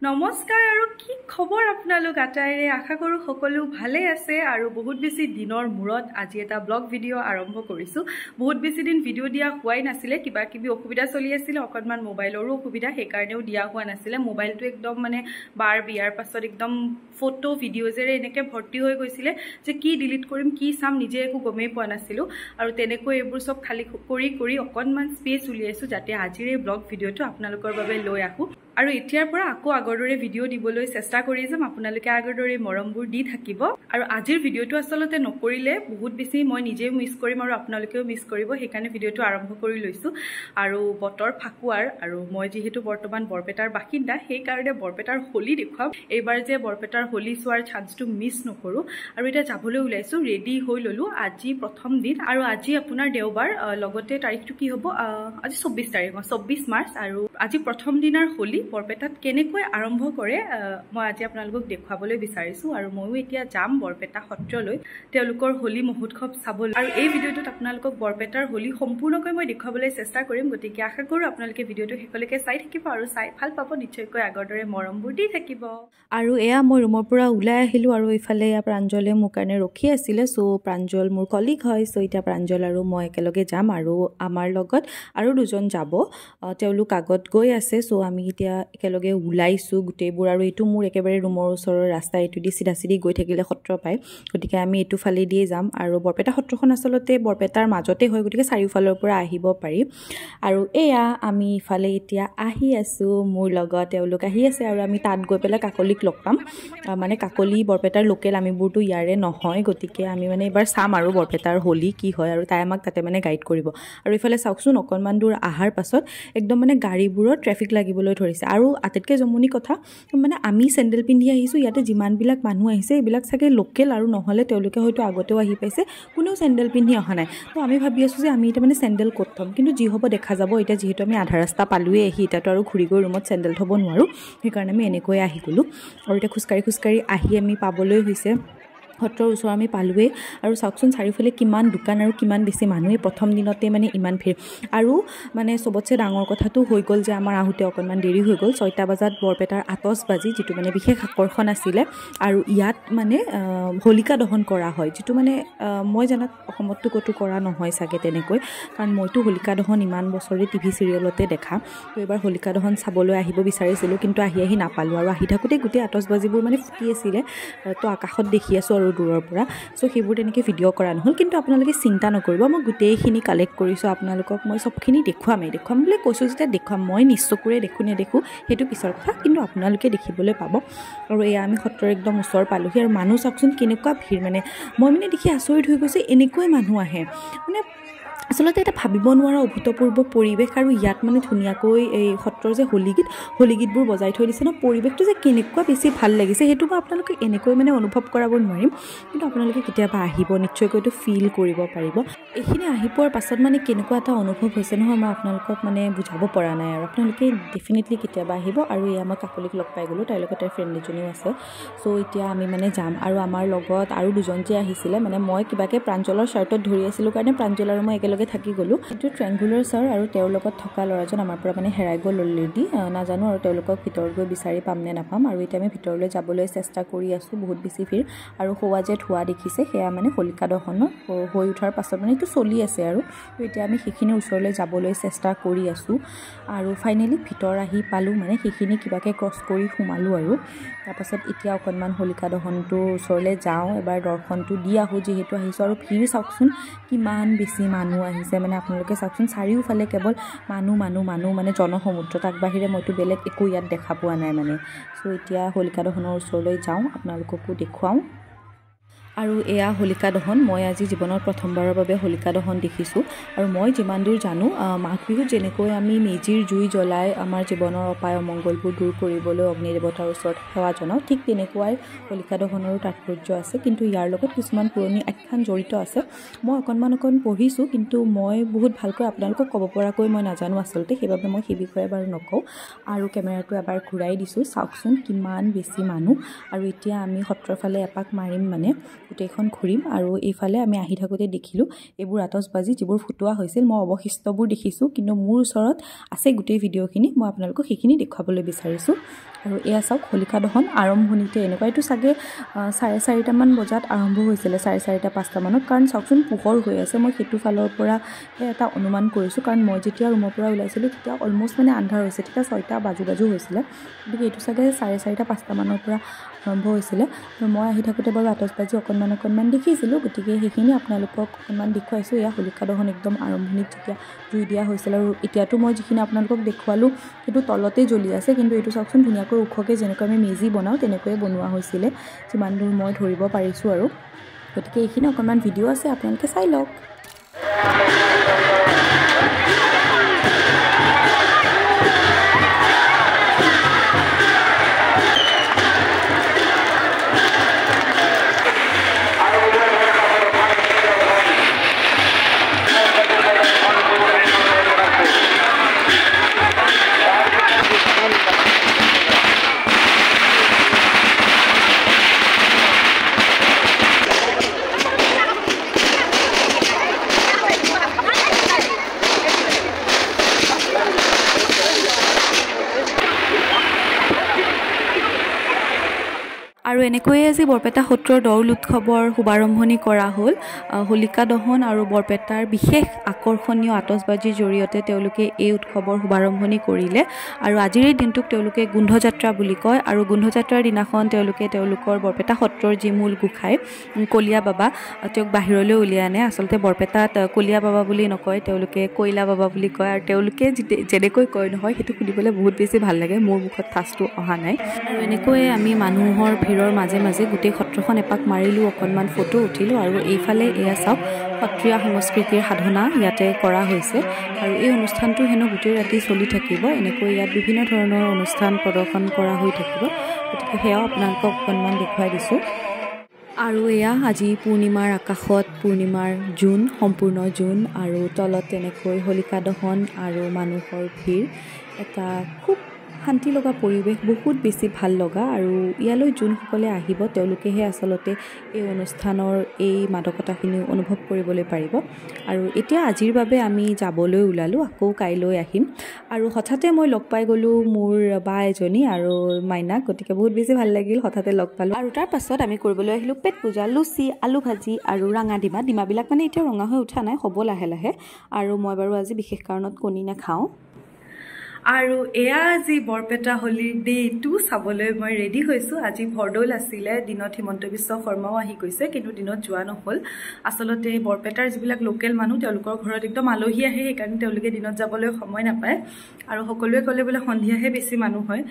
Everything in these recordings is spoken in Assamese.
নমস্কাৰ আৰু কি খবৰ আপোনালোক আটাইৰে আশা কৰো সকলো ভালে আছে আৰু বহুত বেছি দিনৰ মূৰত আজি এটা ব্লগ ভিডিঅ' আৰম্ভ কৰিছো বহুত বেছি দিন ভিডিঅ' দিয়া হোৱাই নাছিলে কিবা কিবি অসুবিধা চলি আছিল অকনমান মোবাইলৰো অসুবিধা সেই কাৰণেও দিয়া হোৱা নাছিলে মোবাইলটো একদম মানে বাৰ বিয়াৰ পাছত একদম ফটো ভিডিঅ'জেৰে এনেকৈ ভৰ্তি হৈ গৈছিলে যে কি ডিলিট কৰিম কি চাম নিজে একো গমেই পোৱা নাছিলো আৰু তেনেকৈ এইবোৰ সব খালি কৰি অকনমান স্পেচ উলিয়াইছো যাতে আজিৰ এই ব্লগ ভিডিঅ'টো আপোনালোকৰ বাবে লৈ আহো আৰু এতিয়াৰ পৰা আকৌ আগৰদৰে ভিডিঅ' দিবলৈ চেষ্টা কৰি যাম আপোনালোকে আগৰদৰে মৰমবোৰ দি থাকিব আৰু আজিৰ ভিডিঅ'টো আসলতে নকৰিলে বহুত বেছি মই নিজেও মিছ কৰিম আৰু আপোনালোকেও মিছ কৰিব সেইকাৰণে ভিডিঅ'টো আৰম্ভ কৰি লৈছো আৰু বতৰ ফাকুৱাৰ আৰু মই যেহেতু বৰ্তমান বৰপেটাৰ বাসিন্দা সেই কাৰণে বৰপেটাৰ হোলি দেখুৱাম এইবাৰ যে বৰপেটাৰ হোলি চোৱাৰ চান্সটো মিছ নকৰো আৰু এটা যাবলৈ ওলাইছো ৰেডি হৈ ললো আজি প্ৰথম দিন আৰু আজি আপোনাৰ দেওবাৰ লগতে তাৰিখটো কি হ'ব আজি 24 তাৰিখ 24 মাৰ্চ আৰু আজি প্ৰথম দিনৰ হোলি বৰপেটাত কেনেকৈ আৰম্ভ কৰে মই আজি আপোনালোকক দেখুৱাবলৈ বিচাৰিছো আৰু ময়ো এতিয়া যাম বৰপেটা সত্ৰলৈ তেওঁলোকৰ হোলি মহোৎসৱ চাবলৈ আৰু এই ভিডিঅ'টোত আপোনালোকক বৰপেটাৰ হোলি সম্পূৰ্ণকৈ মই দেখুৱাবলৈ চেষ্টা কৰিম গতিকে আশা কৰো আপোনালোকে ভিডিঅ'টো শেষলৈকে চাই থাকিব আৰু চাই ভাল পাব নিশ্চয়কৈ আগৰদৰে মৰমবোৰ দি থাকিব আৰু এয়া মই ৰুমৰ পৰা ওলাই আহিলো আৰু ইফালে প্ৰাঞ্জলে মোৰ কাৰণে ৰখি আছিলে সো প্ৰাঞ্জল মোৰ কলিগ হয় সো এতিয়া প্ৰাঞ্জল আৰু মই একেলগে যাম আৰু আমাৰ লগত আৰু দুজন যাব তেওঁলোক আগত গৈ আছে সো আমি এতিয়া একেলগে ওলাইছো গুটেইবোৰ আৰু এইটো মোৰ একেবাৰে ৰুমৰ ওচৰৰ ৰাস্তা এইটো দি সিধা সিধি গৈ থাকিলে সত্ৰ পায় গতিকে আমি এইটো ফালে দিয়ে যাম আৰু বৰপেটা সত্ৰখন আসলতে বৰপেটাৰ মাজতে হয় গতিকে চাৰিওফালৰ পৰা আহিব পাৰি আৰু এয়া আমি ইফালে এতিয়া আহি আছো মোৰ লগত তেওঁলোক আহি আছে আৰু আমি তাত গৈ পেলাই কাকলিক লগ পাম মানে কাকলি বৰপেটাৰ লোকেল আমিবোৰতো ইয়াৰে নহয় গতিকে আমি মানে এবাৰ চাম আৰু বৰপেটাৰ হোলি কি হয় আৰু তাই আমাক তাতে মানে গাইড কৰিব আৰু ইফালে চাওকচোন অকণমান দূৰ আহাৰ পাছত একদম মানে গাড়ীবোৰৰ ট্ৰেফিক লাগিবলৈ ধৰিছে আৰু আটাইতকৈ জমনি কথা মানে আমি চেণ্ডেল পিন্ধি আহিছোঁ ইয়াতে যিমানবিলাক মানুহ আহিছে এইবিলাক চাগে লোকেল আৰু নহ'লে তেওঁলোকে হয়তো আগতেও আহি পাইছে কোনেও চেণ্ডেল পিন্ধি অহা নাই তো আমি ভাবি আছোঁ যে আমি এতিয়া মানে চেণ্ডেল ক'ত থ'ম কিন্তু যি হ'ব দেখা যাব এতিয়া যিহেতু আমি আধা ৰাস্তা পালোৱেই আহি এতিয়াতো আৰু ঘূৰি গৈ ৰুমত চেণ্ডেল থ'ব নোৱাৰোঁ সেইকাৰণে আমি এনেকৈ আহি গ'লোঁ আৰু এতিয়া খোজকাঢ়ি আহি আমি পাবলৈ হৈছে সত্ৰৰ ওচৰ আমি পালোৱেই আৰু চাওকচোন চাৰিওফালে কিমান দোকান আৰু কিমান বেছি মানুহে প্ৰথম দিনতে মানে ইমান ভিৰ আৰু মানে চবতছে ডাঙৰ কথাটো হৈ গ'ল যে আমাৰ আহোঁতে অকণমান দেৰি হৈ গ'ল 6টা বজাত বৰপেটাৰ আতচবাজি যিটো মানে বিশেষ আকৰ্ষণ আছিলে আৰু ইয়াত মানে হোলিকা দহন কৰা হয় যিটো মানে মই জানাত অসমততো ক'তো কৰা নহয় চাগে তেনেকৈ কাৰণ মইতো হোলিকা দহন ইমান বছৰে টিভি চিৰিয়েলতে দেখা তো এইবাৰ হোলিকা দহন চাবলৈ আহিব বিচাৰিছিলোঁ কিন্তু আহি নাপালোঁ আৰু আহি থাকোঁতে গোটেই আতচবাজিবোৰ মানে ফুটি আছিলে তো আকাশত দেখি আছোঁ আৰু দূৰৰ পৰা সো সেইবোৰ তেনেকৈ ভিডিঅ' কৰা নহ'ল কিন্তু আপোনালোকে চিন্তা নকৰিব মই গোটেইখিনি কালেক্ট কৰিছোঁ আপোনালোকক মই চবখিনি দেখুৱাম বুলি কৈছোঁ যেতিয়া দেখুৱাম মই নিশ্চকুৰে নেদেখোঁ সেইটো পিছৰ কথা কিন্তু আপোনালোকে দেখিবলৈ পাব আৰু এয়া আমি সত্ৰৰ একদম ওচৰ পালোহি আৰু মানুহ চাওকচোন কেনেকুৱা ভিৰ মানে মই মানে দেখি আচৰিত হৈ গৈছোঁ এনেকৈ মানুহ আহে মানে আচলতে এটা ভাবিব নোৱাৰা অভূতপূৰ্ব পৰিৱেশ আৰু ইয়াত মানে ধুনীয়াকৈ এই সত্ৰৰ যে হোলীগীতবোৰ বজাই থৈ দিছে ন পৰিৱেশটো যে কেনেকুৱা বেছি ভাল লাগিছে সেইটো মই আপোনালোকে এনেকৈ মানে অনুভৱ কৰাব নোৱাৰিম কিন্তু আপোনালোকে কেতিয়াবা আহিব নিশ্চয়কৈতো ফিল কৰিব পাৰিব এইখিনি আহি পোৱাৰ পাছত মানে কেনেকুৱা এটা অনুভৱ হৈছে নহয় মই আপোনালোকক মানে বুজাব পৰা নাই আৰু আপোনালোকে ডেফিনেটলি কেতিয়াবা আহিব আৰু এয়া মই কাকলিক লগ পাই গ'লোঁ তাইৰ লগত তাইৰ ফ্ৰেণ্ড এজনীও আছে চ' এতিয়া আমি মানে যাম আৰু আমাৰ লগত আৰু দুজন যে আহিছিলে মানে মই কিবাকে প্ৰাঞ্জলৰ শ্বাৰ্টত ধৰি আছিলোঁ কাৰণে প্ৰাঞ্জল আৰু মই একেলগে থাকি গ'লোঁ এইটো ট্ৰেংগুলাৰ ছাৰ আৰু তেওঁৰ লগত থকা ল'ৰাজন আমাৰ পৰা মানে হেৰাই গ'ল অলৰেডি নাজানো আৰু তেওঁলোকক ভিতৰত গৈ বিচাৰি পাম নে নাপাম আৰু এতিয়া আমি ভিতৰলৈ যাবলৈ চেষ্টা কৰি আছোঁ বহুত বেছি ভিৰ আৰু হোৱা যে ধোৱা দেখিছে সেয়া মানে হোলিকা দহন হৈ উঠাৰ পাছত মানে এইটো চলি আছে আৰু এতিয়া আমি সেইখিনি ওচৰলৈ যাবলৈ চেষ্টা কৰি আছোঁ আৰু ফাইনেলি ভিতৰ আহি পালোঁ মানে সেইখিনি কিবাকৈ ক্ৰছ কৰি সোমালোঁ আৰু তাৰপাছত এতিয়া অকণমান হোলিকা দহনটোৰ ওচৰলৈ যাওঁ এবাৰ দৰ্শনটো দি আহোঁ যিহেতু আহিছোঁ আৰু ভিৰ চাওকচোন কিমান বেছি মানুহ আহিছে মানে আপোনালোকে চাওকচোন চাৰিওফালে কেৱল মানুহ মানে জনসমুদ্ৰ তাক বাহিৰে মইতো বেলেগ একো ইয়াত দেখা পোৱা নাই মানে চ' এতিয়া হোলিকা দহনৰ ওচৰলৈ যাওঁ আপোনালোককো দেখুৱাওঁ আৰু এয়া হোলিকা দহন মই আজি জীৱনত প্ৰথমবাৰৰ বাবে হোলিকা দহন দেখিছোঁ আৰু মই যিমান দূৰ জানো মাঘ বিহুত যেনেকৈ আমি মেজিৰ জুই জ্বলাই আমাৰ জীৱনৰ অপায় অমংগলবোৰ দূৰ কৰিবলৈ অগ্নি দেৱতাৰ ওচৰত সেৱা জনাওঁ ঠিক তেনেকুৱাই হোলিকা দহনৰো তাৎপৰ্য আছে কিন্তু ইয়াৰ লগত কিছুমান পুৰণি আখ্যান জড়িত আছে মই অকণমান পঢ়িছোঁ কিন্তু মই বহুত ভালকৈ আপোনালোকক ক'ব পৰাকৈ মই নাজানো আচলতে সেইবাবে মই সেই বিষয়ে বাৰু নকওঁ আৰু কেমেৰাটো এবাৰ ঘূৰাই দিছোঁ চাওকচোন কিমান বেছি মানুহ আৰু এতিয়া আমি সত্ৰৰ ফালে এপাক মাৰিম মানে গোটেইখন ঘূৰিম আৰু এইফালে আমি আহি থাকোঁতে দেখিলোঁ এইবোৰ আতচবাজি যিবোৰ ফুটোৱা হৈছিল মই অৱশিষ্টবোৰ দেখিছোঁ কিন্তু মোৰ ওচৰত আছে গোটেই ভিডিঅ'খিনি মই আপোনালোকক সেইখিনি দেখুৱাবলৈ বিচাৰিছোঁ আৰু এয়া চাওক হোলিকা দহন আৰম্ভণিতে এনেকুৱা এইটো চাগে 4:30মান বজাত আৰম্ভ হৈছিলে 4:30 5টা মানত কাৰণ চাওকচোন পোহৰ হৈ আছে মই সেইটো ফালৰ পৰা এটা অনুমান কৰিছোঁ কাৰণ মই যেতিয়া ৰুমৰ পৰা ওলাইছিলোঁ তেতিয়া অলমষ্ট মানে আন্ধাৰ হৈছে তেতিয়া 6টা বাজু হৈছিলে গতিকে এইটো চাগে 4:30 5টা মানৰ পৰা আৰম্ভ হৈছিলে আৰু মই আহি থাকোঁতে বাৰু আতচবাজি অকণমান দেখিছিলোঁ গতিকে সেইখিনি আপোনালোকক অকণমান দেখুৱাইছোঁ এয়া হোলিকা দহন একদম আৰম্ভণিত যেতিয়া জুই দিয়া হৈছিল আৰু এতিয়াতো মই যিখিনি আপোনালোকক দেখুৱালোঁ সেইটো তলতে জ্বলি আছে কিন্তু এইটো চাওকচোন ধুনীয়াকৈ ওখকৈ যেনেকৈ আমি মেজি বনাওঁ তেনেকৈয়ে বনোৱা হৈছিলে যিমান দূৰ মই ধৰিব পাৰিছোঁ আৰু গতিকে এইখিনি অকণমান ভিডিঅ' আছে আপোনালোকে চাই লওক আৰু এনেকৈয়ে আজি বৰপেটা সত্ৰৰ দৌল উৎসৱৰ শুভাৰম্ভণি কৰা হ'ল হোলিকা দহন আৰু বৰপেটাৰ বিশেষ আকৰ্ষণীয় আতচবাজিৰ জৰিয়তে তেওঁলোকে এই উৎসৱৰ শুভাৰম্ভণি কৰিলে আৰু আজিৰ এই দিনটোক তেওঁলোকে গোন্ধযাত্ৰা বুলি কয় আৰু গোন্ধযাত্ৰাৰ দিনাখন তেওঁলোকৰ বৰপেটা সত্ৰৰ যি মূল গোসাঁই কলীয়া বাবা তেওঁক বাহিৰলৈ উলিয়াই আনে আচলতে বৰপেটাত কলীয়া বাবা বুলি নকয় তেওঁলোকে কয়লা বাবা বুলি কয় আৰু তেওঁলোকে যেনেকৈ কয় নহয় সেইটো শুনিবলৈ বহুত বেছি ভাল লাগে মোৰ মুখত ঠাঁচটো অহা নাই আৰু এনেকৈয়ে আমি মানুহৰ ভিৰৰ মাজে মাজে গোটেই সত্ৰখন এপাক মাৰিলোঁ অকণমান ফটো উঠিলোঁ আৰু এইফালে এয়া চাওক সত্ৰীয়া সংস্কৃতিৰ সাধনা ইয়াতে কৰা হৈছে আৰু এই অনুষ্ঠানটো হেনো গোটেই ৰাতি চলি থাকিব এনেকৈ ইয়াত বিভিন্ন ধৰণৰ অনুষ্ঠান প্ৰদৰ্শন কৰা হৈ থাকিব গতিকে সেয়াও আপোনালোকক অকণমান দেখুৱাই দিছোঁ আৰু এয়া আজি পূৰ্ণিমাৰ আকাশত পূৰ্ণিমাৰ জোন সম্পূৰ্ণ জোন আৰু তলত তেনেকৈ হোলিকা দহন আৰু মানুহৰ ভিৰ এটা খুব শান্তি লগা পৰিৱেশ বহুত বেছি ভাল লগা আৰু ইয়ালৈ যোনসকলে আহিব তেওঁলোকেহে আচলতে এই অনুষ্ঠানৰ এই মাদকতাখিনি অনুভৱ কৰিবলৈ পাৰিব আৰু এতিয়া আজিৰ বাবে আমি যাবলৈ ওলালোঁ আকৌ কাইলৈ আহিম আৰু হঠাতে মই লগ পাই গ'লোঁ মোৰ বা এজনী আৰু মাইনাক গতিকে বহুত বেছি ভাল লাগিল হঠাতে লগ পালোঁ আৰু তাৰ পাছত আমি কৰিবলৈ আহিলোঁ পেট পূজা লুচি আলু ভাজি আৰু ৰঙা ডিমাবিলাক মানে এতিয়া ৰঙা হৈ উঠা নাই হ'ব লাহে লাহে আৰু মই বাৰু আজি বিশেষ কাৰণত কণী নাখাওঁ আৰু এয়া আজি বৰপেটা হোলীৰ ডে' 2 চাবলৈ মই ৰেডি হৈছোঁ আজি ভৰদৌল আছিলে দিনত হিমন্ত বিশ্ব শৰ্মাও আহি গৈছে কিন্তু দিনত যোৱা নহ'ল আচলতে বৰপেটাৰ যিবিলাক লোকেল মানুহ তেওঁলোকৰ ঘৰত একদম আলহী আহে সেইকাৰণে তেওঁলোকে দিনত যাবলৈ সময় নাপায় আৰু সকলোৱে ক'লে বোলে সন্ধিয়াহে বেছি মানুহ হয়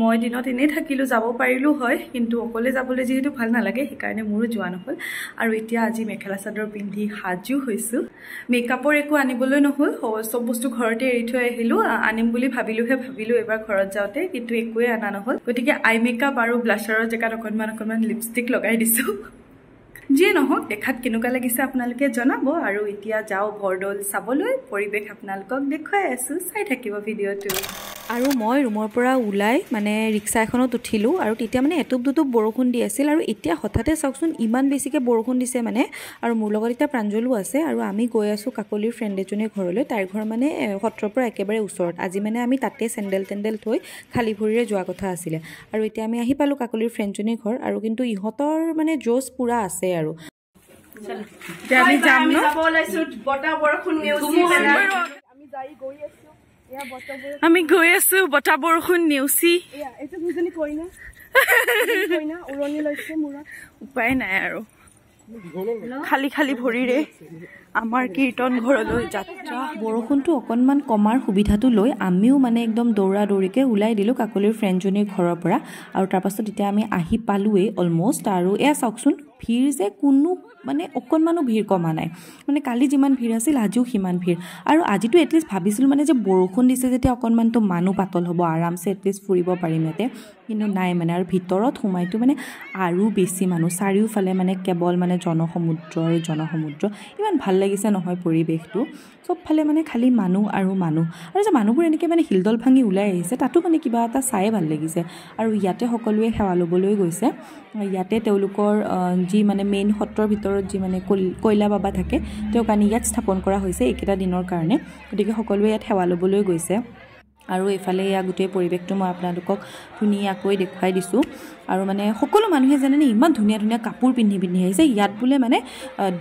মই দিনত এনেই থাকিলোঁ যাব পাৰিলোঁ হয় কিন্তু অকলে যাবলৈ যিহেতু ভাল নালাগে সেইকাৰণে মোৰো যোৱা নহ'ল আৰু এতিয়া আজি মেখেলা চাদৰ পিন্ধি সাজু হৈছোঁ মেকআপৰ একো আনিবলৈ নহ'ল চব বস্তু ঘৰতে এৰি থৈ আহিলোঁ আনিম বুলি ভাবিলোঁ এবাৰ ঘৰত যাওঁতে কিন্তু একোৱে আনা নহ'ল গতিকে আই মেকআপ আৰু ব্লাছাৰৰ জেগাত অকণমান লিপষ্টিক লগাই দিছোঁ যিয়ে নহওক দেখাত কেনেকুৱা লাগিছে আপোনালোকে জনাব আৰু এতিয়া যাওঁ ভৰদৌল চাবলৈ পৰিৱেশ আপোনালোকক দেখুৱাই আছোঁ চাই থাকিব ভিডিঅ'টো আৰু মই ৰুমৰ পৰা ওলাই মানে ৰিক্সা এখনত উঠিলোঁ আৰু তেতিয়া মানে এটুপ দুটুপ বৰষুণ দি আছিল আৰু এতিয়া হঠাতে চাওকচোন ইমান বেছিকৈ বৰষুণ দিছে মানে আৰু মোৰ লগত এতিয়া প্ৰাঞ্জলো আছে আৰু আমি গৈ আছোঁ কাকলিৰ ফ্ৰেণ্ড এজনীৰ ঘৰলৈ তাইৰ ঘৰ মানে সত্ৰৰ পৰা একেবাৰে ওচৰত আজি মানে আমি তাতে চেণ্ডেল থৈ খালী ভৰিৰে যোৱা কথা আছিলে আৰু এতিয়া আমি আহি পালোঁ কাকলিৰ ফ্ৰেণ্ডজনীৰ ঘৰ আৰু কিন্তু ইহঁতৰ মানে জোচ পূৰা আছে আৰু আমি যাম ন আমি গৈ আছো বতাহ বৰষুণ নেওচি উপায় নাই আৰু খালি ভৰিৰে আমাৰ কীৰ্তন ঘৰলৈ যাত্ৰা বৰষুণটো অকণমান কমাৰ সুবিধাটো লৈ আমিও মানে একদম দৌৰা দৌৰিকৈ ওলাই দিলোঁ কাকলিৰ ফ্ৰেণ্ডজনীৰ ঘৰৰ পৰা আৰু তাৰপাছত এতিয়া আমি আহি পালোঁৱেই অলমষ্ট আৰু এয়া চাওকচোন ভিৰ যে কোনো মানে অকণমানো ভিৰ কমা নাই মানে কালি যিমান ভিৰ আছিল আজিও সিমান ভিৰ আৰু আজিতো এটলিষ্ট ভাবিছিলোঁ মানে যে বৰষুণ দিছে যেতিয়া অকণমানতো মানুহ পাতল হ'ব আৰামছে এটলিষ্ট ফুৰিব পাৰিম ইয়াতে কিন্তু নাই মানে আৰু ভিতৰত সোমাইতো মানে আৰু বেছি মানুহ চাৰিওফালে মানে কেৱল মানে জনসমুদ্ৰ আৰু জনসমুদ্ৰ ইমান ভাল লাগিছে নহয় পৰিৱেশটো চবফালে মানে খালি মানুহ আৰু যে মানুহবোৰ এনেকৈ মানে হিলদল ভাঙি ওলাই আহিছে তাতো মানে কিবা এটা চায়ে ভাল লাগিছে আৰু ইয়াতে সকলোৱে সেৱা ল'বলৈ গৈছে ইয়াতে তেওঁলোকৰ যি মানে মেইন সত্ৰৰ ভিতৰত যি মানে কইলা বাবা থাকে তেওঁক আনি ইয়াত স্থাপন কৰা হৈছে এইকেইটা দিনৰ কাৰণে গতিকে সকলোৱে ইয়াত সেৱা ল'বলৈ গৈছে আৰু এফালে ইয়া গোটেই পৰিৱেশটো মই আপোনালোকক ধুনীয়াকৈ দেখুৱাই দিছোঁ আৰু মানে সকলো মানুহে জানেনে ইমান ধুনীয়া ধুনীয়া কাপোৰ পিন্ধি আহিছে ইয়াত বোলে মানে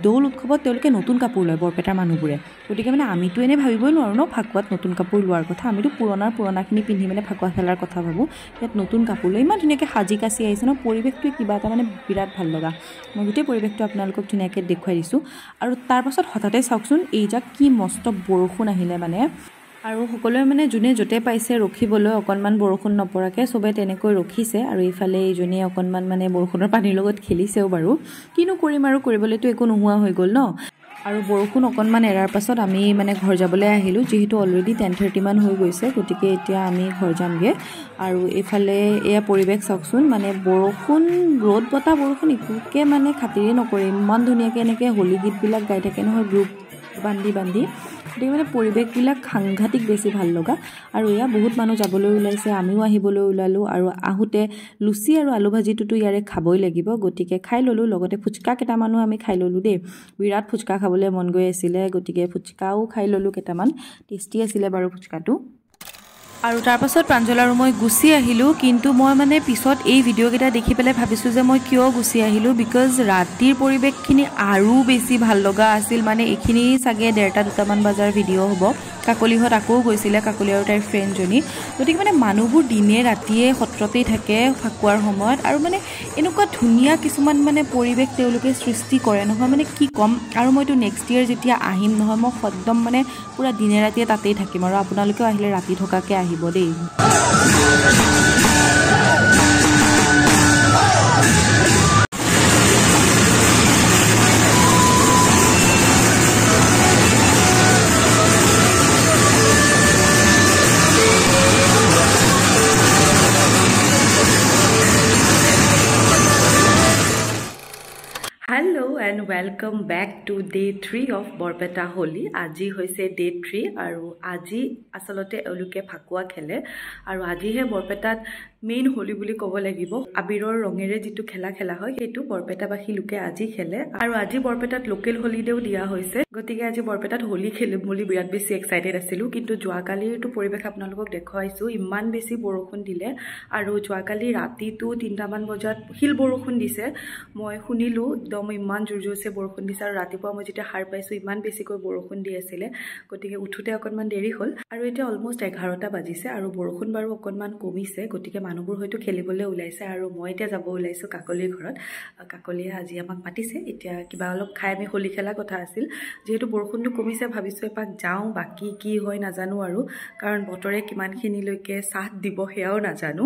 দৌল উৎসৱত তেওঁলোকে নতুন কাপোৰ লয় বৰপেটাৰ মানুহবোৰে গতিকে মানে আমিতো এনেই ভাবিবই নোৱাৰোঁ ন ফাকুৱাত নতুন কাপোৰ লোৱাৰ কথা আমিতো পুৰণাখিনি পিন্ধি মানে ফাকুৱা খেলাৰ কথা ভাবোঁ ইয়াত নতুন কাপোৰ লৈ ইমান ধুনীয়াকৈ সাজি কাচি আহিছে ন পৰিৱেশটোৱে কিবা এটা মানে বিৰাট ভাল লগা মই গোটেই পৰিৱেশটো আপোনালোকক ধুনীয়াকৈ দেখুৱাই দিছোঁ আৰু তাৰপাছত হঠাতে চাওকচোন এই যাক কি মস্ত বৰষুণ আহিলে মানে আৰু সকলোৱে মানে যোনে য'তে পাইছে ৰখিবলৈ অকণমান বৰষুণ নপৰাকৈ চবে তেনেকৈ ৰখিছে আৰু এইফালে এইজনীয়ে অকণমান মানে বৰষুণৰ পানীৰ লগত খেলিছেও বাৰু কিনো কৰিম আৰু কৰিবলৈতো একো নোহোৱা হৈ গ'ল ন আৰু বৰষুণ অকণমান এৰাৰ পাছত আমি মানে ঘৰ যাবলৈ আহিলোঁ যিহেতু অলৰেডি 10:30 মান হৈ গৈছে গতিকে এতিয়া আমি ঘৰ যামগৈ আৰু এইফালে এয়া পৰিৱেশ চাওকচোন মানে বৰষুণ ৰ'দ বতাহ বৰষুণ একোকে মানে খাতিৰে নকৰে ইমান ধুনীয়াকৈ এনেকৈ হোলী গীতবিলাক গাই থাকে নহয় গ্ৰুপ বান্ধি গতিকে মানে পৰিৱেশবিলাক সাংঘাতিক বেছি ভাল লগা আৰু এয়া বহুত মানুহ যাবলৈ ওলাইছে আমিও আহিবলৈ ওলালোঁ আৰু আহোঁতে লুচি আৰু আলু ভাজিটোতো ইয়াৰে খাবই লাগিব গতিকে খাই ল'লোঁ লগতে ফুচকা কেইটামানো আমি খাই ল'লোঁ দেই বিৰাট ফুচকা খাবলৈ মন গৈ আছিলে গতিকে ফুচকাও খাই ল'লোঁ কেইটামান টেষ্টি আছিলে বাৰু ফুচকাটো আৰু তাৰপাছত প্ৰাঞ্জল আৰু মই গুচি আহিলোঁ কিন্তু মই মানে পিছত এই ভিডিঅ'কেইটা দেখি পেলাই ভাবিছোঁ যে মই কিয় গুচি আহিলোঁ বিকজ ৰাতিৰ পৰিৱেশখিনি আৰু বেছি ভাল লগা আছিল মানে এইখিনি চাগে 1:30-2টামান বজাৰ ভিডিঅ' হ'ব কাকলিহঁত আকৌ গৈছিলে কাকলি আৰু তাইৰ ফ্ৰেণ্ডজনী গতিকে মানে মানুহবোৰ দিনে ৰাতিয়ে সত্ৰতেই থাকে ফাকুৱাৰ সময়ত আৰু মানে এনেকুৱা ধুনীয়া কিছুমান মানে পৰিৱেশ তেওঁলোকে সৃষ্টি কৰে নহয় মানে কি ক'ম আৰু মইতো নেক্সট ইয়েৰ যেতিয়া আহিম নহয় মই একদম মানে পুৰা দিনে ৰাতিয়ে তাতেই থাকিম আৰু আপোনালোকেও আহিলে ৰাতি থকাকৈ আহিব দেই Hello and welcome back to day 3 of Borpeta Holi. Aji hoise day 3 aru aji asalote euluke phakua khele aru aji he Borpetat main holi buli kobo lagibo abiror rongere jitu khela hoy etu Borpeta bashi luke aji khele aru aji Borpetat local holi deu dia hoise gotike aji Borpetat holi khelim boli birat beshi excited asilu kintu joakali etu poribek apnalokok dekhoaisu imman beshi borokhun dile aru joakali rati tu 3ta man bojat hil borokhun dise moi khunilu একদম ইমান জোৰজোৰছে বৰষুণ দিছে আৰু ৰাতিপুৱা মই যেতিয়া হাৰ পাইছো ইমান বেছিকৈ বৰষুণ দি আছিলে গতিকে উঠোতে অকণমান দেৰি হ'ল আৰু এতিয়া অলমোষ্ট 11টা বাজিছে আৰু বৰষুণ বাৰু অকণমান কমিছে গতিকে মানুহবোৰ হয়তো খেলিবলৈ ওলাইছে আৰু মই এতিয়া যাব ওলাইছো কাকলিৰ ঘৰত কাকলিয়ে আজি আমাক মাতিছে এতিয়া কিবা অলপ খাই আমি হোলী খেলা কথা আছিল যেহেতু বৰষুণটো কমিছে ভাবিছো এপাক যাওঁ বাকি কি হয় নাজানো আৰু কাৰণ বতৰে কিমানখিনিলৈকে সাথ দিব হেয়াও নাজানো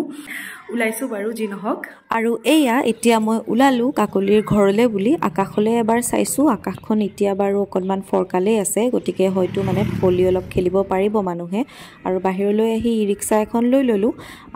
ওলাইছো বাৰু যি নহওক আৰু এয়া এতিয়া মই ওলালো কাকলিৰ ঘৰলৈ বুলি আকাশলৈ এবাৰ চাইছো আকাশখন এতিয়া বাৰু অকণমান ফৰকালে আছে গতিকে হয়তো মানে হোলী অলপ খেলিব পাৰিব মানুহে আৰু বাহিৰলৈ আহি ৰিক্সা এখন লৈ ললো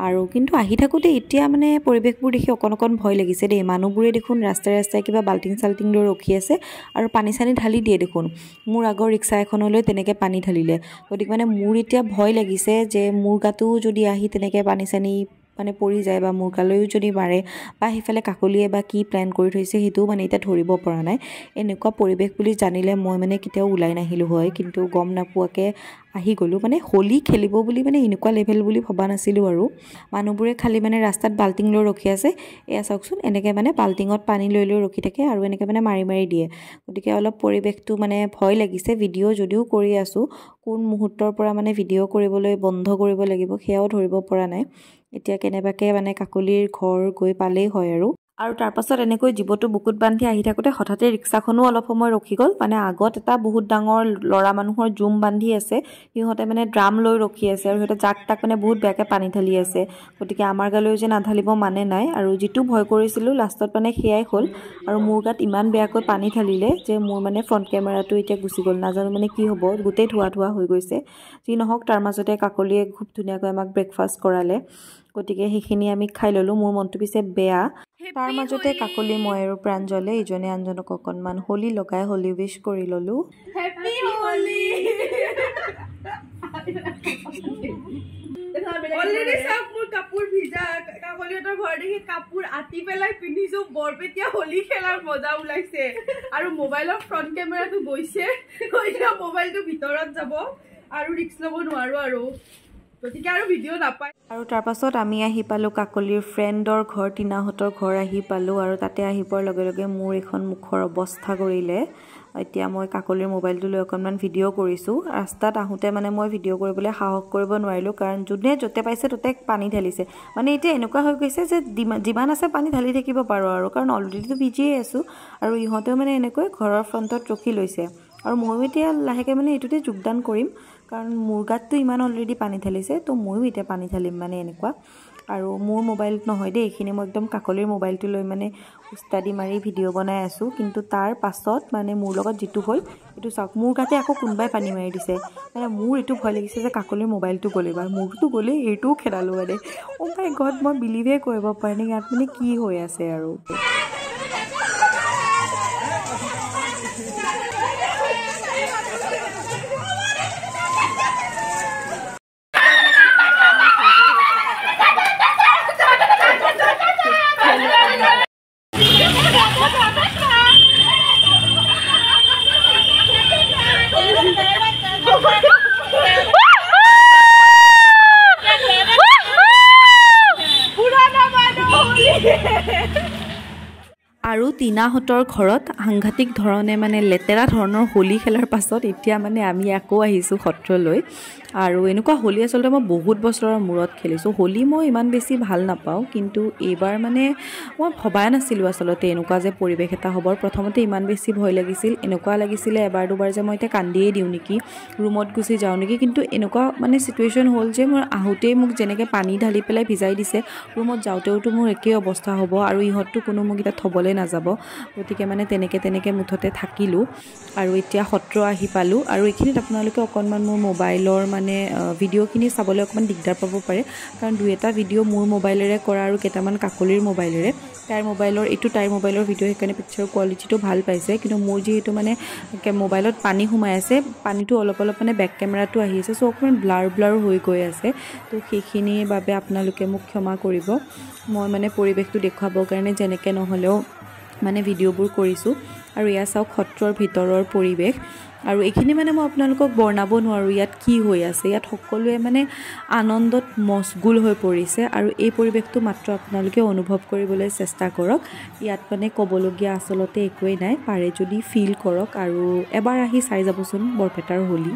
আৰু কিন্তু আহি থাকোতে এতিয়া মানে পৰিৱেশবোৰ দেখি অকণ ভয় লাগিছে দেই মানুহবোৰে দেখোন ৰাস্তাই কিবা বাল্টিং চাল্টিং লৈ ৰখি আছে আৰু পানী চানি ঢালি দিয়ে দেখোন মোৰ আগৰ ৰিক্সা এখনলৈ তেনেকে পানী ঢালিলে গতিকে মানে মোৰ এতিয়া ভয় লাগিছে যে মোৰ গাটো যদি আহি তেনেকে পানী চানি মানে পৰি যায় বা মোৰ গালৈও যদি মাৰে বা হিফালে কাকলিয়ে বা কি প্ল্যান কৰি থৈছে হেতু মানে এটা ধৰিব পৰা নাই এনেকুৱা পৰিৱেশ বুলি জানিলে মই মানে কেতিয়াও ওলাই নাহিলো হয় কিন্তু গম নাপোৱাকে আহি গলো মানে হোলী খেলিব বুলি মানে এনেকুৱা লেভেল বুলি ভবা নাছিলো আৰু মানুহবোৰে খালি মানে ৰাস্তাত বাল্টিং লৈ ৰখি আছে এয়া চাওকচোন এনেকে মানে বাল্টিঙত পানী লৈ ৰখি থাকে আৰু এনেকে মানে মাৰি দিয়ে গতিকে অলপ পৰিৱেশটো মানে ভয় লাগিছে ভিডিঅ' যদিও কৰি আছো কোন মুহূৰ্তৰ পৰা মানে ভিডিঅ' কৰিবলৈ বন্ধ কৰিব লাগিব সেয়াও ধৰিব পৰা নাই এতিয়া কেনেবাকে মানে কাকলিৰ ঘৰ গৈ পালেই হয় আৰু তাৰপাছত এনেকৈ জীৱটো বুকুত বান্ধি আহি থাকোতে হঠাতে ৰিক্সাখনো অলপ সময় ৰখি গ'ল মানে আগত এটা বহুত ডাঙৰ লৰা মানুহৰ জুম বান্ধি আছে সিহঁতে মানে ড্ৰাম লৈ ৰখি আছে আৰু সিহঁতে জাক তাক মানে বহুত বেয়াকে পানী ঢালি আছে গতিকে আমাৰ গালৈ যে নাঢালিব মানে নাই আৰু যিটো ভয় কৰিছিলো লাষ্টত মানে সেয়াই হ'ল আৰু মোৰ গাত ইমান বেয়াকৈ পানী ঢালিলে যে মোৰ মানে ফ্ৰণ্ট কেমেৰাটো এতিয়া গুচি গ'ল নাজানো মানে কি হ'ব গোটেই ধোৱা হৈ গৈছে যি নহওক তাৰ মাজতে কাকলিয়ে খুব ধুনীয়াকৈ আমাক ব্ৰেকফাষ্ট কৰালে গতিকে সেইখিনি আমি খাই ল'লোঁ। মোৰ মনটো পিছে বেয়া। তাৰ মাজতে কাকলি মই আৰু প্ৰাঞ্জলে ইজনে আনজনক অকণমান হোলী লগাই হোলী উইশ কৰি ল'লোঁ। হেপী হোলী। অলৰেডি চাওক মোৰ কাপোৰ ভিজা। কাকলিহঁতৰ ঘৰ দেখি কাপোৰ আতি পেলাই পিন্ধিছো। বৰপেটীয়া হোলী খেলাৰ মজা ওলাইছে। আৰু মোবাইলৰ ফ্ৰণ্ট কেমেৰাটো গৈছে, মোবাইলটো ভিতৰত যাব আৰু ৰিক্স ল'ব নোৱাৰো আৰু গতিকে আৰু ভিডিঅ' নাপায়। আৰু তাৰপাছত আমি আহি পালোঁ কাকলিৰ ফ্ৰেণ্ডৰ ঘৰ, টিনাহঁতৰ ঘৰ আহি পালোঁ। আৰু তাতে আহি পোৱাৰ লগে লগে মোৰ এখন মুখৰ অৱস্থা কৰিলে। এতিয়া মই কাকলিৰ মোবাইলটো লৈ অকণমান ভিডিঅ' কৰিছোঁ। ৰাস্তাত আহোঁতে মানে মই ভিডিঅ' কৰিবলৈ সাহস কৰিব নোৱাৰিলোঁ, কাৰণ যোনে য'তে পাইছে ত'তে পানী ঢালিছে। মানে এতিয়া এনেকুৱা হৈ গৈছে যে যিমান আছে পানী ঢালি থাকিব পাৰোঁ আৰু, কাৰণ অলৰেডিটো ভিজিয়ে আছোঁ। আৰু ইহঁতেও মানে এনেকৈ ঘৰৰ ফ্ৰণ্টত ৰখি লৈছে। আৰু ময়ো এতিয়া লাহেকৈ মানে এইটোতে যোগদান কৰিম, কাৰণ মোৰ গাতটো ইমান অলৰেডি পানী ঢালিছে, তো ময়ো এতিয়া পানী ঢালিম মানে এনেকুৱা। আৰু মোৰ মোবাইল নহয় দেই এইখিনি, মই একদম কাকলিৰ মোবাইলটো লৈ মানে উস্তাদি মাৰি ভিডিঅ' বনাই আছোঁ। কিন্তু তাৰ পাছত মানে মোৰ লগত যিটো হ'ল এইটো চাওক, মোৰ গাতে আকৌ কোনোবাই পানী মাৰি দিছে। মানে মোৰ এইটো ভয় লাগিছে যে কাকলিৰ মোবাইলটো গ'লে, বা মোৰতো গ'লেই এইটোও খেদালোঁ মানে। অ' মাই গড, মই বিলিভে কৰিব পৰা নাই ইয়াত মানে কি হৈ আছে আৰু। আৰু টিনাহঁতৰ ঘৰত সাংঘাতিক ধৰণে মানে লেতেৰা ধৰণৰ হোলী খেলাৰ পাছত এতিয়া মানে আমি আকৌ আহিছোঁ সত্ৰলৈ। আৰু এনেকুৱা হোলী আচলতে মই বহুত বছৰৰ মূৰত খেলিছোঁ। হোলী মই ইমান বেছি ভাল নাপাওঁ, কিন্তু এইবাৰ মানে মই ভবাই নাছিলোঁ আচলতে এনেকুৱা যে পৰিৱেশ এটা হ'ব। প্ৰথমতে ইমান বেছি ভয় লাগিছিল, এনেকুৱা লাগিছিলে এবাৰ দুবাৰ যে মই এতিয়া কান্দিয়ে দিওঁ নেকি, ৰুমত গুচি যাওঁ নেকি। কিন্তু এনেকুৱা মানে চিটুৱেশ্যন হ'ল যে মোৰ আহোঁতেই মোক যেনেকৈ পানী ঢালি পেলাই ভিজাই দিছে, ৰুমত যাওঁতেওতো মোৰ একেই অৱস্থা হ'ব। আৰু ইহঁতটো কোনো মোক এতিয়া থ'বলৈ নাযাব, গতিকে মানে তেনেকৈ মুঠতে থাকিলোঁ। আৰু এতিয়া সত্ৰ আহি পালোঁ। আৰু এইখিনিত আপোনালোকে অকণমান মোৰ মোবাইলৰ মানে ভিডিঅ'খিনি চাবলৈ অকণমান দিগদাৰ পাব পাৰে, কাৰণ দুই এটা ভিডিঅ' মোৰ মোবাইলেৰে কৰা আৰু কেইটামান কাকলিৰ মোবাইলেৰে। তাইৰ মোবাইলৰ ভিডিঅ' সেইকাৰণে পিকচাৰ কোৱালিটিটো ভাল পাইছে, কিন্তু মোৰ যিহেতু মানে মোবাইলত পানী সোমাই আছে, পানীটো অলপ মানে বেক কেমেৰাটো আহি আছে, চ' অকণমান ব্লাৰ হৈ গৈ আছে। তো সেইখিনিৰ বাবে আপোনালোকে মোক ক্ষমা কৰিব। মই মানে পৰিৱেশটো দেখুৱাবৰ কাৰণে যেনেকৈ নহ'লেও মানে ভিডিঅ'বোৰ কৰিছোঁ। আৰু এয়া চাওক সত্ৰৰ ভিতৰৰ পৰিৱেশ। আৰু এইখিনি মানে মই আপোনালোকক বৰ্ণাব নোৱাৰোঁ ইয়াত কি হৈ আছে। ইয়াত সকলোৱে মানে আনন্দত মচগুল হৈ পৰিছে, আৰু এই পৰিৱেশটো মাত্ৰ আপোনালোকে অনুভৱ কৰিবলৈ চেষ্টা কৰক। ইয়াত মানে ক'বলগীয়া আচলতে একোৱেই নাই, পাৰে যদি ফিল কৰক আৰু এবাৰ আহি চাই যাবচোন বৰপেটাৰ হোলী।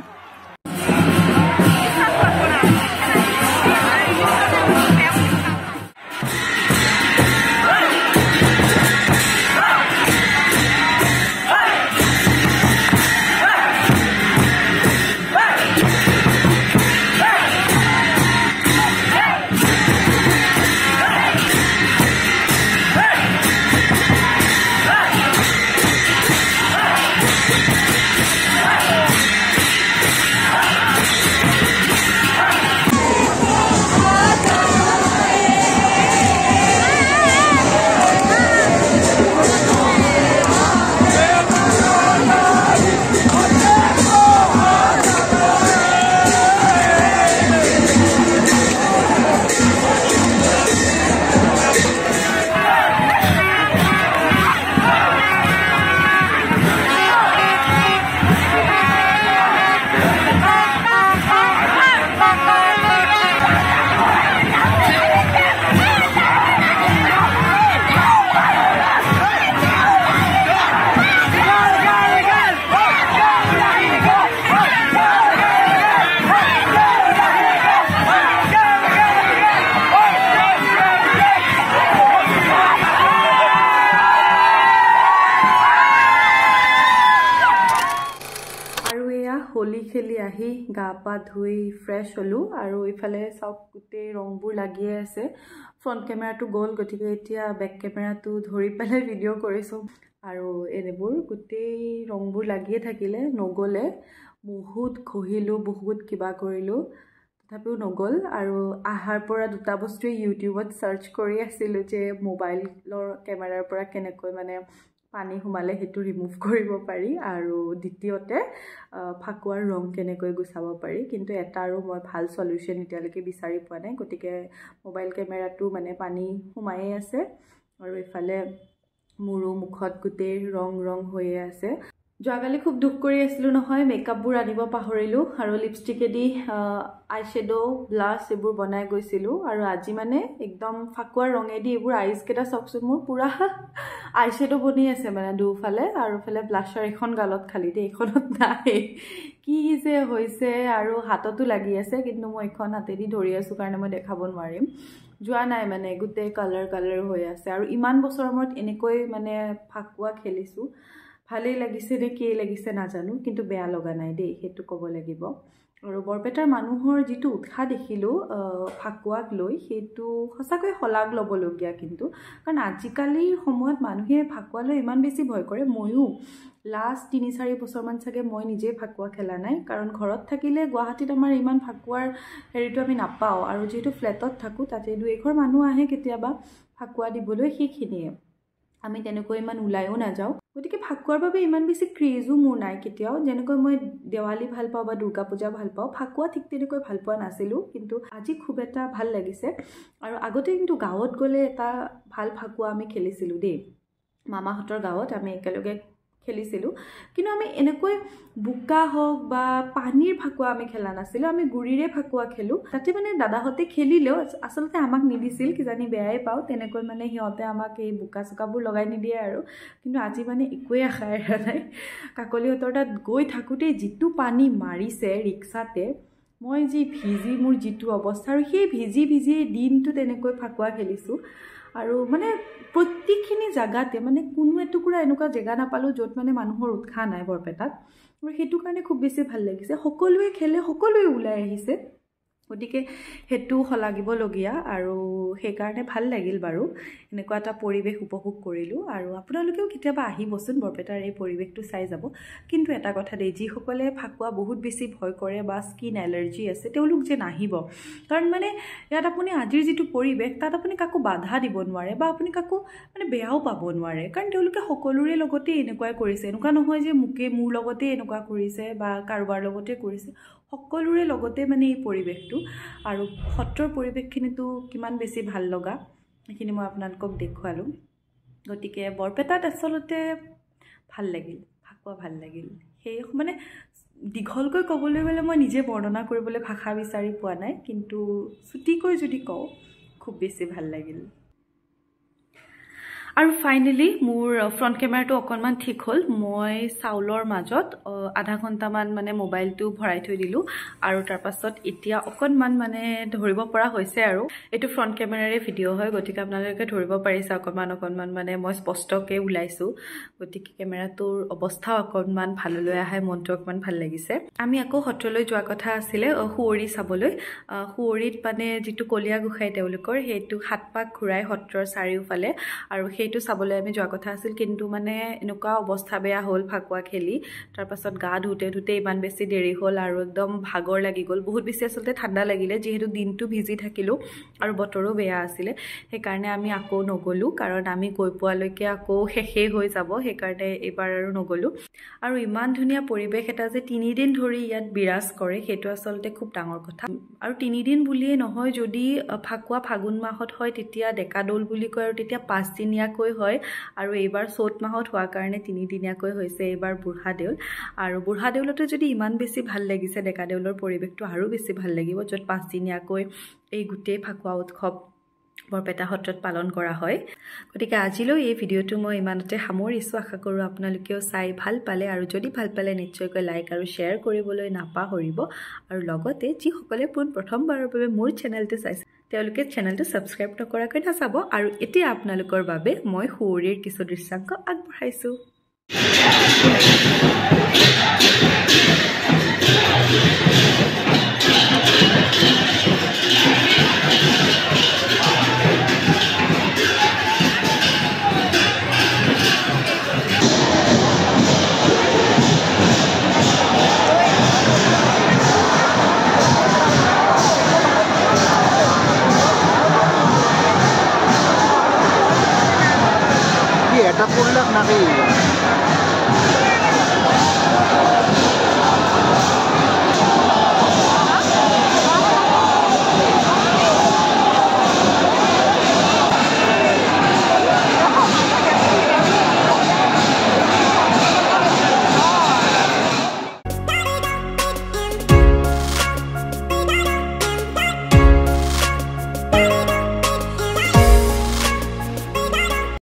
হোলী খেলি আহি গা পা ধুই ফ্ৰেছ হ'লোঁ। আৰু ইফালে চাওক গোটেই ৰংবোৰ লাগিয়ে আছে। ফ্ৰণ্ট কেমেৰাটো গ'ল, গতিকে এতিয়া বেক কেমেৰাটো ধৰি পেলাই ভিডিঅ' কৰিছোঁ। আৰু এনেবোৰ গোটেই ৰংবোৰ লাগিয়ে থাকিলে, নগ'লে। বহুত ঘঁহিলোঁ, বহুত কিবা কৰিলোঁ, তথাপিও নগ'ল আৰু আহাৰ পৰা দুটা বস্তুৱে ইউটিউবত চাৰ্চ কৰি আছিলোঁ যে মোবাইলৰ কেমেৰাৰ পৰা কেনেকৈ মানে পানী সোমালে সেইটো ৰিমুভ কৰিব পাৰি আৰু দ্বিতীয়তে ফাকুৱাৰ ৰং কেনেকৈ গুচাব পাৰি কিন্তু এটাৰো মই ভাল সলিউশন এতিয়ালৈকে বিচাৰি পোৱা নাই গতিকে মোবাইল কেমেৰাটো মানে পানী সোমায়ে আছে আৰু এফালে মোৰো মুখত গোটেই ৰং হৈয়ে আছে যোৱাকালি খুব দুখ কৰি আছিলোঁ নহয় মেকআপবোৰ আনিব পাহৰিলোঁ আৰু লিপষ্টিকেদি আই শ্বেডো ব্লাছ এইবোৰ বনাই গৈছিলোঁ আৰু আজি মানে একদম ফাকুৱাৰ ৰঙেদি এইবোৰ আইজকেইটা চাওকচোন মোৰ পুৰা আই শ্বেডো বনি আছে মানে দুফালে আৰু ফালে ব্লাছাৰ এখন গালত খালি দেই এইখনত নাই কি যে হৈছে আৰু হাততো লাগি আছে কিন্তু মই এখন হাতেদি ধৰি আছোঁ কাৰণে মই দেখাব নোৱাৰিম যোৱা নাই মানে গোটেই কালাৰ হৈ আছে আৰু ইমান বছৰৰ মূৰত এনেকৈ মানে ফাকুৱা খেলিছোঁ ভালেই লাগিছে নে কি লাগিছে নাজানো কিন্তু বেয়া লগা নাই দেই সেইটো ক'ব লাগিব আৰু বৰপেটাৰ মানুহৰ যিটো উৎসাহ দেখিলোঁ ফাকুৱাক লৈ সেইটো সঁচাকৈ শলাগ ল'বলগীয়া কিন্তু কাৰণ আজিকালিৰ সময়ত মানুহে ফাকুৱালৈ ইমান বেছি ভয় কৰে ময়ো লাষ্ট 3-4 বছৰমান চাগে মই নিজে ফাকুৱা খেলা নাই কাৰণ ঘৰত থাকিলে গুৱাহাটীত আমাৰ ইমান ফাকুৱাৰ হেৰিটো আমি নাপাওঁ আৰু যেহেতু ফ্লেটত থাকোঁ তাতে 2-1 মানুহ আহে কেতিয়াবা ফাকুৱা দিবলৈ সেইখিনিয়ে আমি তেনেকৈ ইমান ওলাইও নাযাওঁ গতিকে ফাকুৱাৰ বাবে ইমান বেছি ক্ৰেজো মোৰ নাই কেতিয়াও যেনেকৈ মই দেৱালী ভাল পাওঁ বা দুৰ্গা পূজা ভাল পাওঁ ফাকুৱা ঠিক তেনেকৈ ভাল পোৱা নাছিলোঁ কিন্তু আজি খুব এটা ভাল লাগিছে আৰু আগতে কিন্তু গাঁৱত গ'লে এটা ভাল ফাকুৱা আমি খেলিছিলোঁ দেই মামাহঁতৰ গাঁৱত আমি একেলগে খেলিছিলোঁ কিন্তু আমি এনেকৈ বুকা হওক বা পানীৰ ফাকুৱা আমি খেলা নাছিলোঁ আমি গুৰিৰে ফাকুৱা খেলোঁ তাতে মানে দাদাহঁতে খেলিলেও আচলতে আমাক নিদিছিল কিজানি বেয়াই পাওঁ তেনেকৈ মানে সিহঁতে আমাক এই বুকা চুকাবোৰ লগাই নিদিয়ে আৰু কিন্তু আজি মানে একোৱেই আশা এৰা নাই কাকলিহঁতৰ তাত গৈ থাকোঁতে যিটো পানী মাৰিছে ৰিক্সাতে মই যি ভিজি মোৰ যিটো অৱস্থা আৰু সেই ভিজি দিনটো তেনেকৈ ফাকুৱা খেলিছোঁ আৰু মানে প্ৰত্যেকখিনি জায়গাতে মানে কোনো এটুকুৰা এনেকুৱা জেগা নাপালোঁ য'ত মানে মানুহৰ উৎসাহ নাই বৰপেটাত আৰু সেইটো কাৰণে খুব বেছি ভাল লাগিছে সকলোৱে খেলে সকলোৱে ওলাই আহিছে গতিকে সেইটো শলাগিবলগীয়া আৰু সেইকাৰণে ভাল লাগিল বাৰু এনেকুৱা এটা পৰিৱেশ উপভোগ কৰিলোঁ আৰু আপোনালোকেও কেতিয়াবা আহিবচোন বৰপেটাৰ এই পৰিৱেশটো চাই যাব কিন্তু এটা কথা দেই যিসকলে ফাকুৱা বহুত বেছি ভয় কৰে বা স্কিন এলাৰ্জি আছে তেওঁলোক যে নাহিব কাৰণ মানে ইয়াত আপুনি আজিৰ যিটো পৰিৱেশ তাত আপুনি কাকো বাধা দিব নোৱাৰে বা আপুনি কাকো মানে বেয়াও পাব নোৱাৰে কাৰণ তেওঁলোকে সকলোৰে লগতে এনেকুৱাই কৰিছে এনেকুৱা নহয় যে মোৰ লগতে এনেকুৱা কৰিছে বা কাৰোবাৰ লগতে কৰিছে সকলোৰে লগতে মানে এই পৰিৱেশটো আৰু সত্ৰৰ পৰিৱেশখিনিতো কিমান বেছি ভাল লগা সেইখিনি মই আপোনালোকক দেখুৱালোঁ গতিকে বৰপেটাত আচলতে ভাল লাগিল ফাকুৱা ভাল লাগিল সেই মানে দীঘলকৈ ক'বলৈ গ'লে মই নিজে বৰ্ণনা কৰিবলৈ ভাষা বিচাৰি পোৱা নাই কিন্তু ছুটিকৈ যদি কওঁ খুব বেছি ভাল লাগিল আৰু ফাইনেলি মোৰ ফ্ৰণ্ট কেমেৰাটো অকণমান ঠিক হ'ল মই চাউলৰ মাজত আধা ঘণ্টামান মানে মোবাইলটো ভৰাই থৈ দিলোঁ আৰু তাৰপাছত এতিয়া অকণমান মানে ধৰিব পৰা হৈছে আৰু এইটো ফ্ৰণ্ট কেমেৰাৰে ভিডিঅ' হয় গতিকে আপোনালোকে ধৰিব পাৰিছে অকণমান মানে মই স্পষ্টকৈ ওলাইছোঁ গতিকে কেমেৰাটোৰ অৱস্থা অকণমান ভাললৈ আহে মনটো অকণমান ভাল লাগিছে আমি আকৌ সত্ৰলৈ যোৱা কথা আছিলে শুৱৰী চাবলৈ শুৱৰীত মানে যিটো কলীয়া গোসাঁই তেওঁলোকৰ সেইটো 7 পাক ঘূৰাই সত্ৰৰ চাৰিওফালে আৰু সেইটো চাবলৈ আমি যোৱা কথা আছিল কিন্তু মানে এনেকুৱা অৱস্থা বেয়া হ'ল ফাকুৱা খেলি তাৰপাছত গা ধুতে ইমান বেছি দেৰি হ'ল আৰু একদম ভাগৰ লাগি গ'ল বহুত বেছি আচলতে ঠাণ্ডা লাগিলে যিহেতু দিনটো ভিজি থাকিলোঁ আৰু বতৰো বেয়া আছিলে সেইকাৰণে আমি আকৌ নগ'লোঁ কাৰণ আমি গৈ পোৱালৈকে আকৌ শেষেই হৈ যাব সেইকাৰণে এইবাৰ আৰু নগ'লোঁ আৰু ইমান ধুনীয়া পৰিৱেশ এটা যে 3 দিন ধৰি ইয়াত বিৰাজ কৰে সেইটো আচলতে খুব ডাঙৰ কথা আৰু 3 দিন বুলিয়ে নহয় যদি ফাকুৱা ফাগুন মাহত হয় তেতিয়া ডেকাদৌল বুলি কয় আৰু তেতিয়া 5 দিনীয়াকৈ হয় আৰু এইবাৰ চ'ত মাহত হোৱাৰ কাৰণে 3 দিনীয়াকৈ হৈছে এইবাৰ বুঢ়া দেউল আৰু বুঢ়া দেউলতে যদি ইমান বেছি ভাল লাগিছে ডেকা দেউলৰ পৰিৱেশটো আৰু বেছি ভাল লাগিব য'ত 5 দিনীয়াকৈ এই গোটেই ফাকুৱা উৎসৱ বৰপেটা সত্ৰত পালন কৰা হয় গতিকে আজিলৈ এই ভিডিঅ'টো মই ইমানতে সামৰিছোঁ আশা কৰোঁ আপোনালোকেও চাই ভাল পালে আৰু যদি ভাল পালে নিশ্চয়কৈ লাইক আৰু শ্বেয়াৰ কৰিবলৈ নাপাহৰিব আৰু লগতে যিসকলে প্ৰথমবাৰৰ বাবে মোৰ চেনেলটো চাইছে তেওঁলোকে চেনেলটো ছাবস্ক্ৰাইব নকৰাকৈ নাচাব আৰু এতিয়া আপোনালোকৰ বাবে মই শুৱৰীৰ কিছু দৃশ্যাংশ আগবঢ়াইছোঁ Hey.